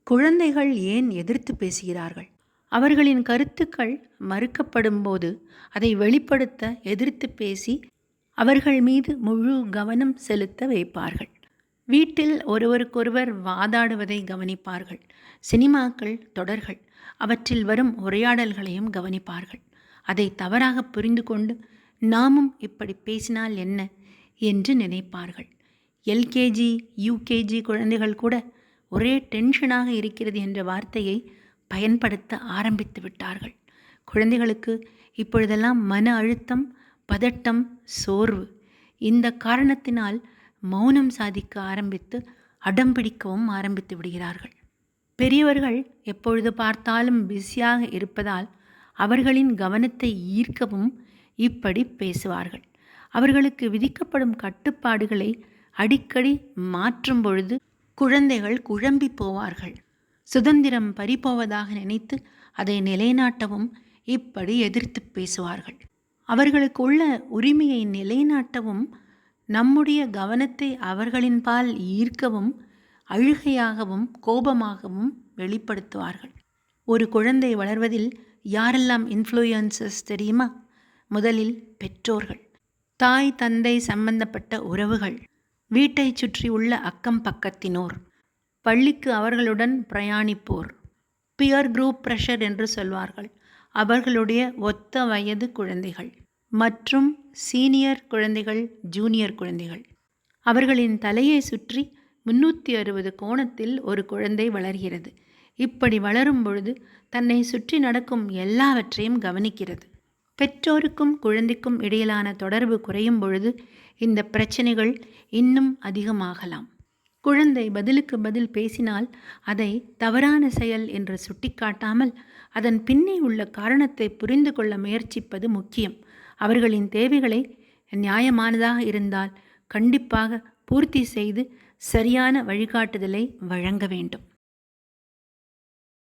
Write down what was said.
குழந்தைகள் ஏன் எதிர்த்து பேசுகிறார்கள்? அவர்களின் கருத்துக்கள் மறுக்கப்படும்போது அதை வெளிப்படுத்த எதிர்த்து பேசி அவர்கள் மீது முழு கவனம் செலுத்த வைப்பார்கள். வீட்டில் ஒருவருக்கொருவர் வாதாடுவதை கவனிப்பார்கள். சினிமாக்கள், தொடர்கள் அவற்றில் வரும் உரையாடல்களையும் கவனிப்பார்கள். அதை தவறாக புரிந்து கொண்டு நாமும் இப்படி பேசினால் என்ன என்று நினைப்பார்கள். எல்கேஜி, யூகேஜி குழந்தைகள் கூட ஒரே டென்ஷனாக இருக்கிறது என்ற வார்த்தையை பயன்படுத்த ஆரம்பித்து விட்டார்கள். குழந்தைகளுக்கு இப்பொழுதெல்லாம் மன அழுத்தம், பதட்டம், சோர்வு. இந்த காரணத்தினால் மௌனம் சாதிக்க ஆரம்பித்து அடம்பிடிக்கவும் ஆரம்பித்து விடுகிறார்கள். பெரியவர்கள் எப்பொழுது பார்த்தாலும் பிஸியாக இருப்பதால் அவர்களின் கவனத்தை ஈர்க்கவும் இப்படி பேசுவார்கள். அவர்களுக்கு விதிக்கப்படும் கட்டுப்பாடுகளை அடிக்கடி மாற்றும் பொழுது குழந்தைகள் குழம்பி போவார்கள். சுதந்திரம் பறிபோவதாக நினைத்து அதை நிலைநாட்டவும் இப்படி எதிர்த்து பேசுவார்கள். அவர்களுக்கு உள்ள உரிமையை நிலைநாட்டவும் நம்முடைய கவனத்தை அவர்களின் பால் ஈர்க்கவும் அழுகையாகவும் கோபமாகவும் வெளிப்படுத்துவார்கள். ஒரு குழந்தை வளர்வதில் யாரெல்லாம் இன்ஃப்ளூயன்சஸ் தெரியுமா? முதலில் பெற்றோர்கள், தாய் தந்தை சம்பந்தப்பட்ட உறவுகள், வீட்டை சுற்றி உள்ள அக்கம் பக்கத்தினோர், பள்ளிக்கு அவர்களுடன் பிரயாணிப்போர், பியர் குரூப் ப்ரெஷர் என்று சொல்வார்கள், அவர்களுடைய ஒத்த வயது குழந்தைகள் மற்றும் சீனியர் குழந்தைகள், ஜூனியர் குழந்தைகள். அவர்களின் தலையை சுற்றி 360 கோணத்தில் ஒரு குழந்தை வளர்கிறது. இப்படி வளரும் பொழுது தன்னை சுற்றி நடக்கும் எல்லாவற்றையும் கவனிக்கிறது. பெற்றோருக்கும் குழந்தைக்கும் இடையிலான தொடர்பு குறையும் பொழுது இந்த பிரச்சனைகள் இன்னும் அதிகமாகலாம். குழந்தை பதிலுக்கு பதில் பேசினால் அதை தவறான செயல் என்று சுட்டிக்காட்டாமல் அதன் பின்னே உள்ள காரணத்தை புரிந்து கொள்ள முயற்சிப்பது முக்கியம். அவர்களின் தேவைகளை நியாயமானதாக இருந்தால் கண்டிப்பாக பூர்த்தி செய்து சரியான வழிகாட்டுதலை வழங்க வேண்டும்.